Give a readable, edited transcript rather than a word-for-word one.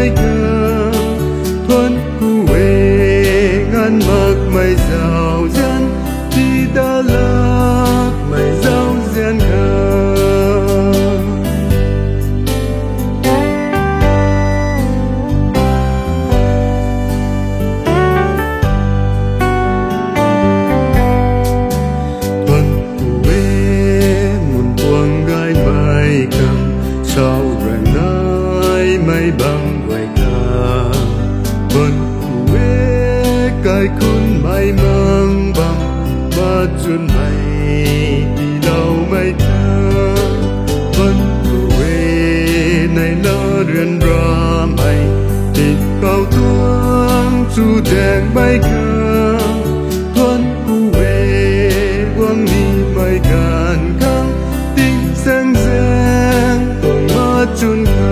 mai cơ thuần cu về ngăn mặc mây giàu dân đi đã lạc mây giàu dân cơ sao rồi nay mây băng quay ca vẫn quê cái khôn mây mang băng và chuồn mây đi lâu mây ca vẫn quê này lỡ ruyền ra mây thì cao tuang chu đèn mây ca vẫn quê quang ni mây càn căng tiếng sáng reng chun